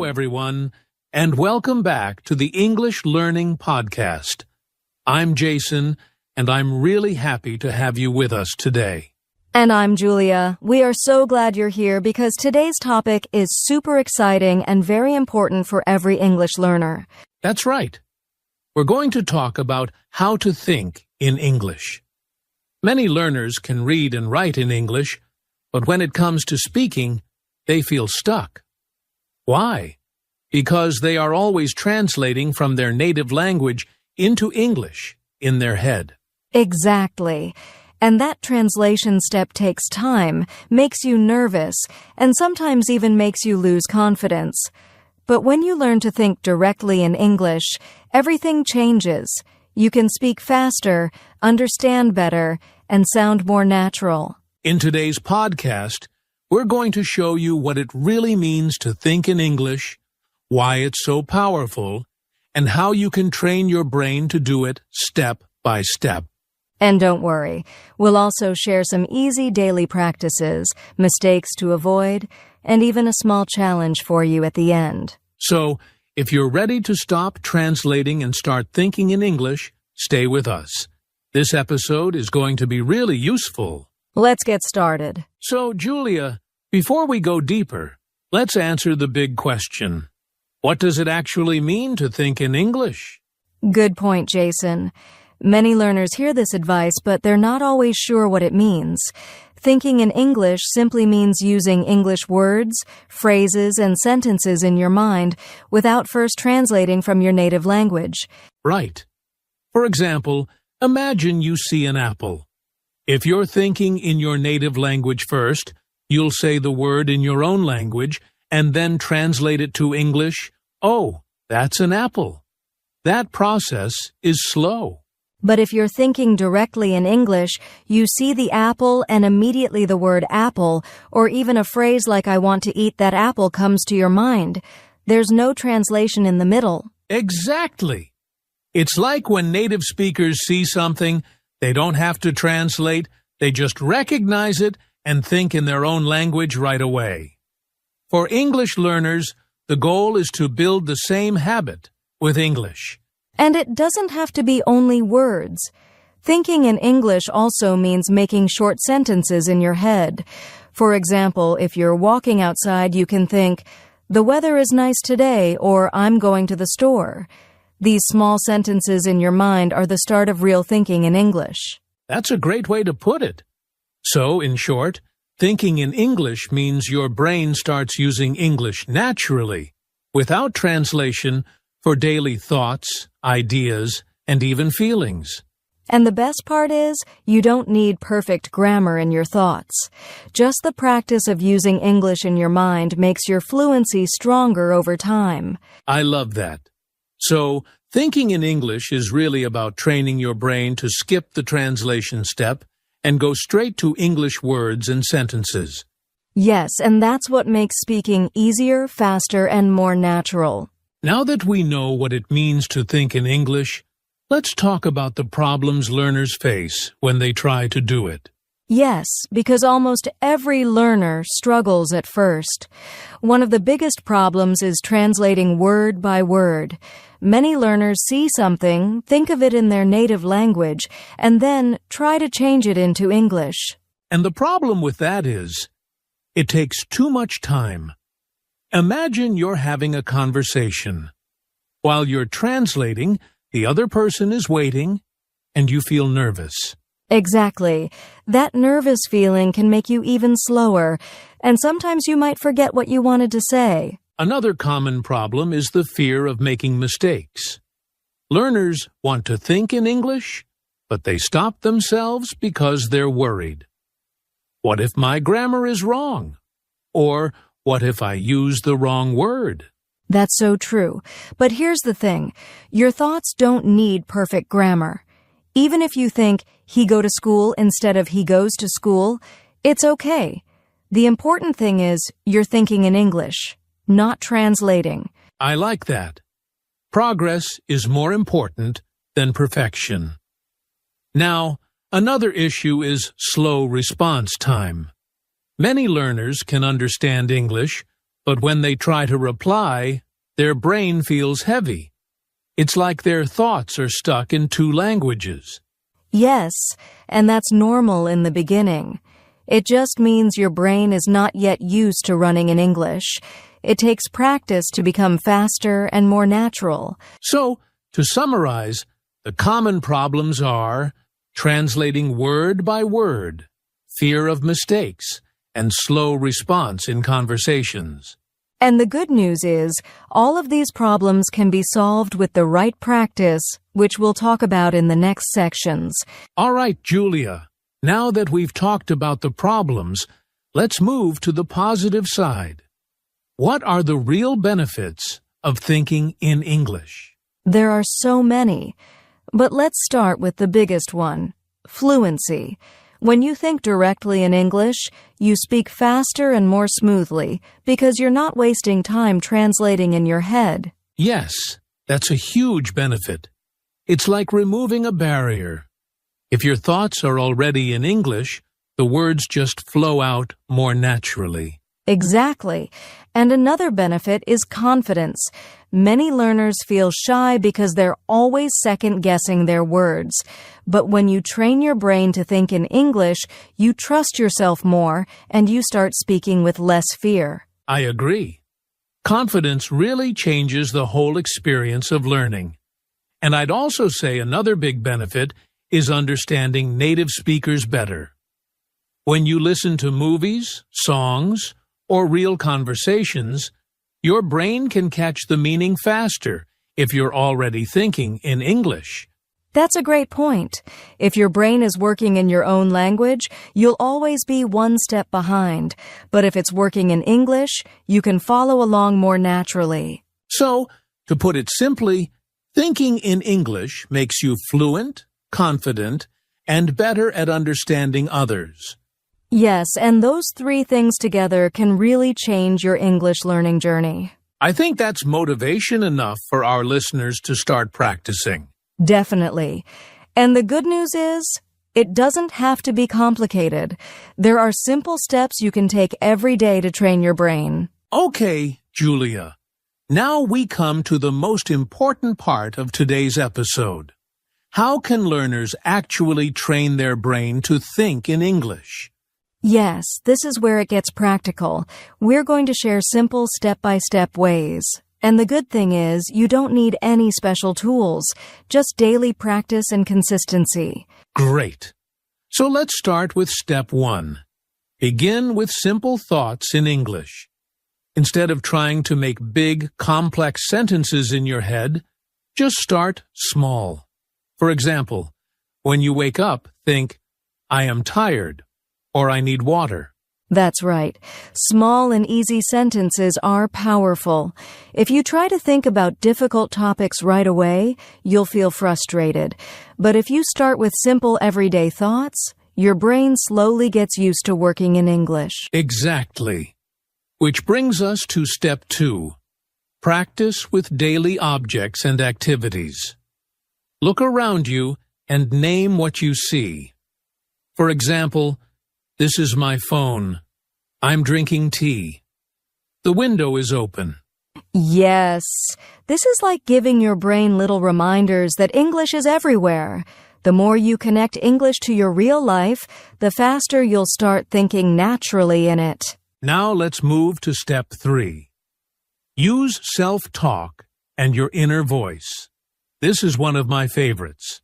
everyone, and welcome back to the English Learning Podcast. I'm Jason, and I'm really happy to have you with us today. And I'm Julia. We are so glad you're here because today's topic is super exciting and very important for every English learner. That's right. We're going to talk about how to think in English. Many learners can read and write in English, but when it comes to speaking, they feel stuck. Why? Because they are always translating from their native language into English in their head. Exactly. And that translation step takes time, makes you nervous, and sometimes even makes you lose confidence. But when you learn to think directly in English, everything changes. You can speak faster, understand better, and sound more natural. In today's podcast, we're going to show you what it really means to think in English, why it's so powerful, and how you can train your brain to do it step by step. And don't worry, we'll also share some easy daily practices, mistakes to avoid, and even a small challenge for you at the end. So, if you're ready to stop translating and start thinking in English, stay with us. This episode is going to be really useful. Let's get started. So, Julia, before we go deeper, let's answer the big question. What does it actually mean to think in English? Good point, Jason. Many learners hear this advice, but they're not always sure what it means. Thinking in English simply means using English words, phrases, and sentences in your mind without first translating from your native language. Right. For example, imagine you see an apple. If you're thinking in your native language first, you'll say the word in your own language and then translate it to English. Oh, that's an apple. That process is slow. But if you're thinking directly in English, you see the apple and immediately the word apple, or even a phrase like I want to eat that apple comes to your mind. There's no translation in the middle. Exactly. It's like when native speakers see something, they don't have to translate, they just recognize it and think in their own language right away. For English learners, the goal is to build the same habit with English. And it doesn't have to be only words. Thinking in English also means making short sentences in your head. For example, if you're walking outside, you can think, "The weather is nice today," or "I'm going to the store." These small sentences in your mind are the start of real thinking in English. That's a great way to put it. So, in short, thinking in English means your brain starts using English naturally, without translation, for daily thoughts, ideas, and even feelings. And the best part is, you don't need perfect grammar in your thoughts. Just the practice of using English in your mind makes your fluency stronger over time. I love that. So, thinking in English is really about training your brain to skip the translation step and go straight to English words and sentences. Yes, and that's what makes speaking easier, faster, and more natural. Now that we know what it means to think in English, let's talk about the problems learners face when they try to do it. Yes, because almost every learner struggles at first. One of the biggest problems is translating word by word. Many learners see something, think of it in their native language, and then try to change it into English. And the problem with that is, it takes too much time. Imagine you're having a conversation. While you're translating, the other person is waiting, and you feel nervous. Exactly. That nervous feeling can make you even slower, and sometimes you might forget what you wanted to say. Another common problem is the fear of making mistakes. Learners want to think in English, but they stop themselves because they're worried. What if my grammar is wrong? Or, what if I use the wrong word? That's so true. But here's the thing. Your thoughts don't need perfect grammar. Even if you think, he go to school instead of he goes to school, it's okay. The important thing is you're thinking in English, not translating. I like that. Progress is more important than perfection. Now, another issue is slow response time. Many learners can understand English, But when they try to reply, their brain feels heavy. It's like their thoughts are stuck in two languages. Yes, and that's normal in the beginning. It just means your brain is not yet used to running in English. It takes practice to become faster and more natural. So, to summarize, the common problems are translating word by word, fear of mistakes, and slow response in conversations. And the good news is, all of these problems can be solved with the right practice, which we'll talk about in the next sections. All right, Julia. Now that we've talked about the problems, let's move to the positive side. What are the real benefits of thinking in English? There are so many, but let's start with the biggest one, fluency. When you think directly in English, you speak faster and more smoothly because you're not wasting time translating in your head. Yes, that's a huge benefit. It's like removing a barrier. If your thoughts are already in English, the words just flow out more naturally. Exactly. And another benefit is confidence. Many learners feel shy because they're always second-guessing their words. But when you train your brain to think in English, you trust yourself more and you start speaking with less fear. I agree. Confidence really changes the whole experience of learning. And I'd also say another big benefit is understanding native speakers better. When you listen to movies, songs, or real conversations, your brain can catch the meaning faster if you're already thinking in English. That's a great point. If your brain is working in your own language, you'll always be one step behind. But if it's working in English, you can follow along more naturally. So, to put it simply, thinking in English makes you fluent, confident, and better at understanding others. Yes, and those three things together can really change your English learning journey. I think that's motivation enough for our listeners to start practicing. Definitely. And the good news is, it doesn't have to be complicated. There are simple steps you can take every day to train your brain. Okay, Julia. Now we come to the most important part of today's episode. How can learners actually train their brain to think in English? Yes, this is where it gets practical. We're going to share simple step-by-step ways. And the good thing is, you don't need any special tools, just daily practice and consistency. Great. So let's start with step 1. Begin with simple thoughts in English. Instead of trying to make big, complex sentences in your head, just start small. For example, when you wake up, think, I am tired, or I need water. That's right. Small and easy sentences are powerful. If you try to think about difficult topics right away, you'll feel frustrated. But if you start with simple everyday thoughts, your brain slowly gets used to working in English. Exactly. Which brings us to step 2. Practice with daily objects and activities. Look around you and name what you see. For example, this is my phone. I'm drinking tea. The window is open. Yes, this is like giving your brain little reminders that English is everywhere. The more you connect English to your real life, the faster you'll start thinking naturally in it. Now let's move to step 3. Use self-talk and your inner voice. This is one of my favorites.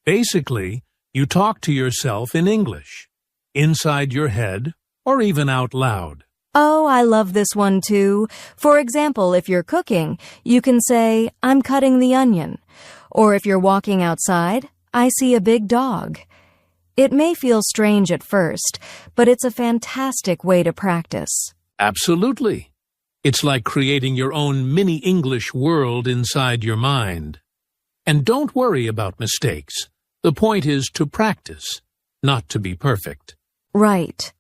Basically, you talk to yourself in English, inside your head, or even out loud. Oh, I love this one too. For example, if you're cooking, you can say, I'm cutting the onion. Or if you're walking outside, I see a big dog. It may feel strange at first, but it's a fantastic way to practice. Absolutely. It's like creating your own mini English world inside your mind. And don't worry about mistakes. The point is to practice, not to be perfect. Right.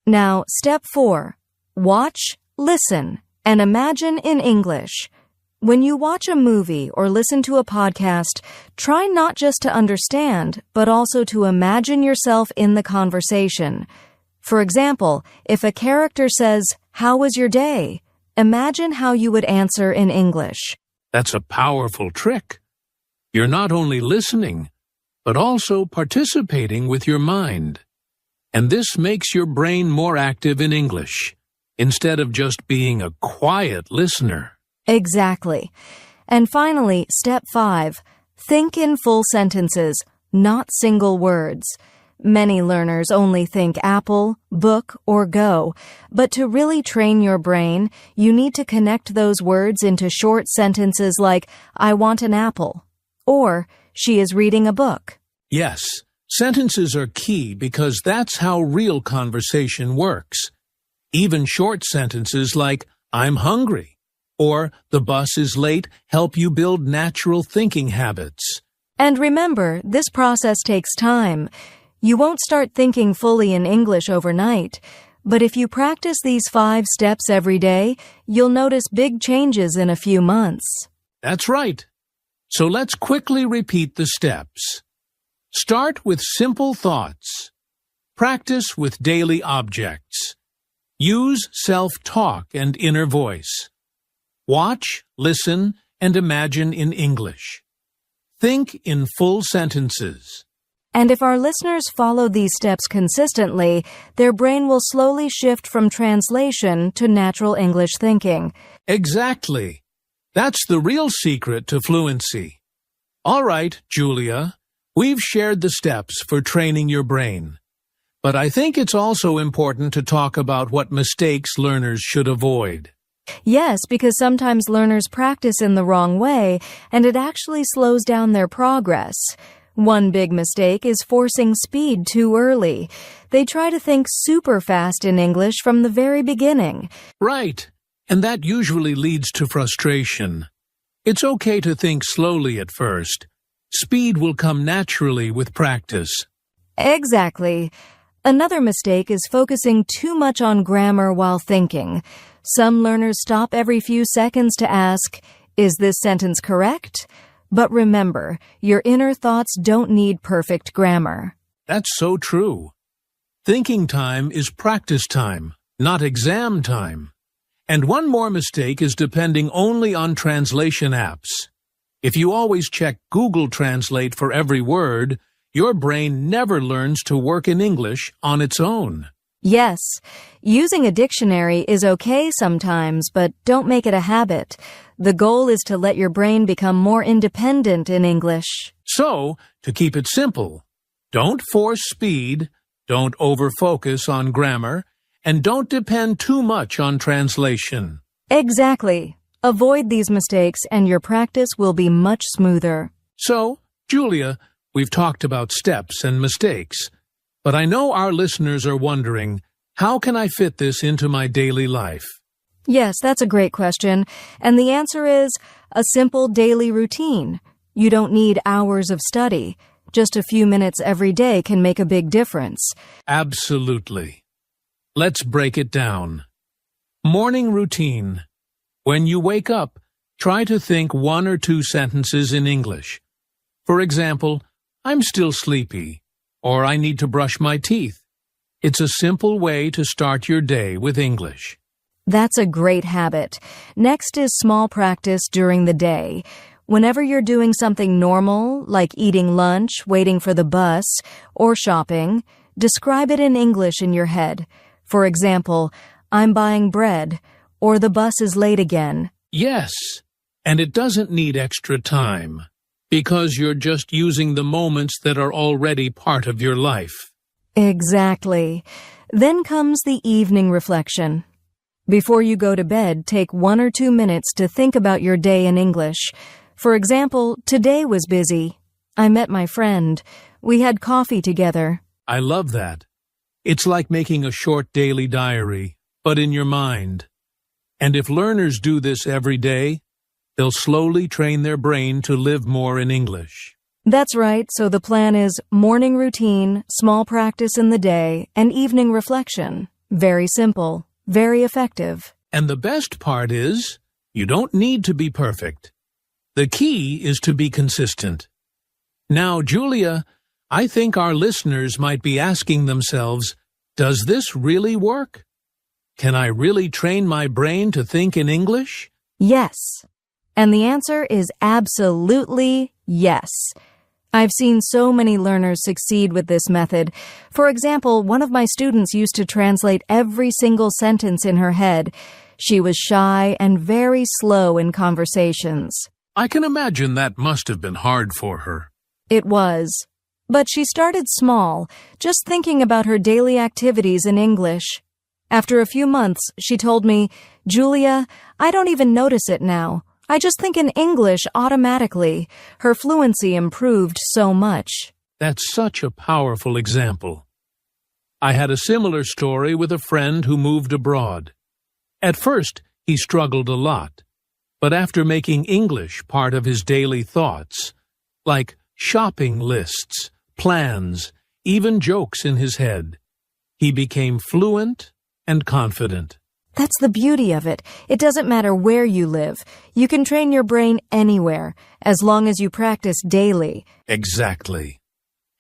Now, step 4. Watch, listen, and imagine in English. When you watch a movie or listen to a podcast, try not just to understand, but also to imagine yourself in the conversation. For example, if a character says, "How was your day?" Imagine how you would answer in English. That's a powerful trick. You're not only listening, but also participating with your mind. And this makes your brain more active in English, instead of just being a quiet listener. Exactly. And finally, step 5. Think in full sentences, not single words. Many learners only think apple, book, or go, but to really train your brain, you need to connect those words into short sentences like, I want an apple, or she is reading a book. Yes, sentences are key because that's how real conversation works. Even short sentences like, I'm hungry, or the bus is late help you build natural thinking habits. And remember, this process takes time. You won't start thinking fully in English overnight, but if you practice these 5 steps every day, you'll notice big changes in a few months. That's right. So let's quickly repeat the steps. Start with simple thoughts. Practice with daily objects. Use self-talk and inner voice. Watch, listen, and imagine in English. Think in full sentences. And if our listeners follow these steps consistently, their brain will slowly shift from translation to natural English thinking. Exactly. That's the real secret to fluency. All right, Julia, we've shared the steps for training your brain. But I think it's also important to talk about what mistakes learners should avoid. Yes, because sometimes learners practice in the wrong way, and it actually slows down their progress. One big mistake is forcing speed too early. They try to think super fast in English from the very beginning. Right, and that usually leads to frustration. It's okay to think slowly at first. Speed will come naturally with practice. Exactly. Another mistake is focusing too much on grammar while thinking. Some learners stop every few seconds to ask, is this sentence correct? But remember, your inner thoughts don't need perfect grammar. That's so true. Thinking time is practice time, not exam time. And one more mistake is depending only on translation apps. If you always check Google Translate for every word, your brain never learns to work in English on its own. Yes, using a dictionary is okay sometimes, but don't make it a habit. The goal is to let your brain become more independent in English. So, to keep it simple, don't force speed, don't overfocus on grammar, and don't depend too much on translation. Exactly. Avoid these mistakes and your practice will be much smoother. So, Julia, we've talked about steps and mistakes, but I know our listeners are wondering, how can I fit this into my daily life? Yes, that's a great question. And the answer is a simple daily routine. You don't need hours of study. Just a few minutes every day can make a big difference. Absolutely. Let's break it down. Morning routine. When you wake up, try to think 1 or 2 sentences in English. For example, I'm still sleepy, or I need to brush my teeth. It's a simple way to start your day with English. That's a great habit. Next is small practice during the day. Whenever you're doing something normal, like eating lunch, waiting for the bus, or shopping, describe it in English in your head. For example, I'm buying bread, or the bus is late again. Yes, and it doesn't need extra time, because you're just using the moments that are already part of your life. Exactly. Then comes the evening reflection. Before you go to bed, take 1 or 2 minutes to think about your day in English. For example, today was busy. I met my friend. We had coffee together. I love that. It's like making a short daily diary, but in your mind. And if learners do this every day, they'll slowly train their brain to live more in English. That's right, so the plan is morning routine, small practice in the day, and evening reflection. Very simple, very effective. And the best part is, you don't need to be perfect. The key is to be consistent. Now, Julia, I think our listeners might be asking themselves, does this really work? Can I really train my brain to think in English? Yes. And the answer is absolutely yes. I've seen so many learners succeed with this method. For example, one of my students used to translate every single sentence in her head. She was shy and very slow in conversations. I can imagine that must have been hard for her. It was. But she started small, just thinking about her daily activities in English. After a few months, she told me, "Julia, I don't even notice it now. I just think in English automatically." Her fluency improved so much. That's such a powerful example. I had a similar story with a friend who moved abroad. At first, he struggled a lot, but after making English part of his daily thoughts, like shopping lists, plans, even jokes in his head, he became fluent and confident. That's the beauty of it. It doesn't matter where you live. You can train your brain anywhere, as long as you practice daily. Exactly.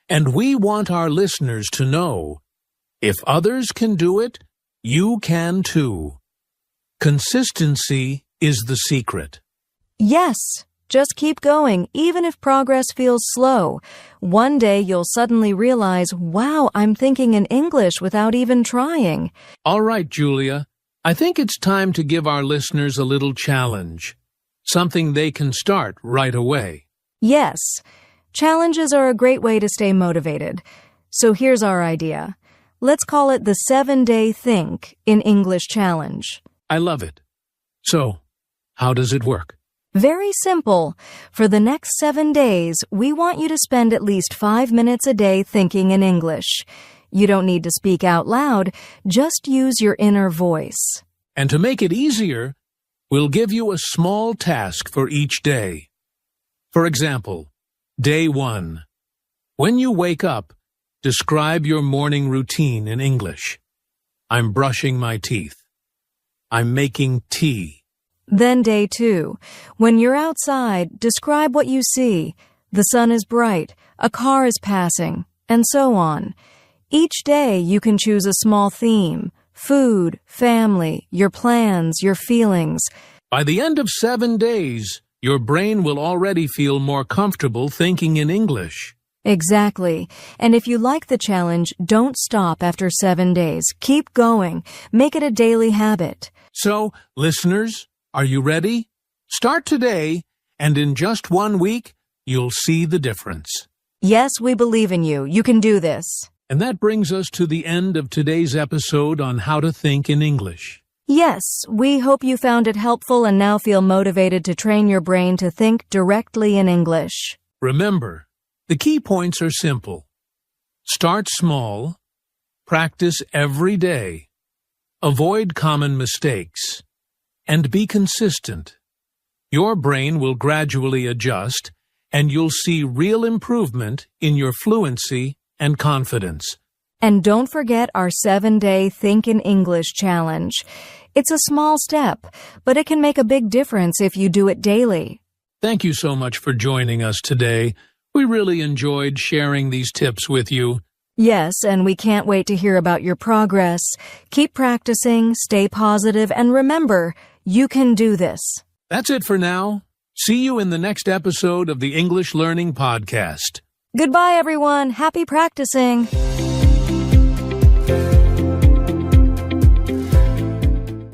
And we want our listeners to know, if others can do it, you can too. Consistency is the secret. Yes, just keep going, even if progress feels slow. One day you'll suddenly realize, wow, I'm thinking in English without even trying. All right, Julia. I think it's time to give our listeners a little challenge, something they can start right away. Yes, challenges are a great way to stay motivated. So here's our idea. Let's call it the 7-Day Think in English Challenge. I love it. So, how does it work? Very simple. For the next 7 days, we want you to spend at least 5 minutes a day thinking in English. You don't need to speak out loud, just use your inner voice. And to make it easier, we'll give you a small task for each day. For example, Day 1. When you wake up, describe your morning routine in English. I'm brushing my teeth. I'm making tea. Then Day 2. When you're outside, describe what you see. The sun is bright, a car is passing, and so on. Each day you can choose a small theme: food, family, your plans, your feelings. By the end of 7 days, your brain will already feel more comfortable thinking in English. Exactly. And if you like the challenge, don't stop after 7 days. Keep going. Make it a daily habit. So, listeners, are you ready? Start today, and in just 1 week, you'll see the difference. Yes, we believe in you. You can do this. And that brings us to the end of today's episode on how to think in English. Yes, we hope you found it helpful and now feel motivated to train your brain to think directly in English. Remember, the key points are simple. Start small, practice every day, avoid common mistakes, and be consistent. Your brain will gradually adjust, and you'll see real improvement in your fluency and confidence. And don't forget our 7-Day Think in English challenge. It's a small step, but it can make a big difference if you do it daily. Thank you so much for joining us today. We really enjoyed sharing these tips with you. Yes, and we can't wait to hear about your progress. Keep practicing, stay positive, and remember, you can do this. That's it for now. See you in the next episode of the English Learning Podcast. Goodbye, everyone. Happy practicing.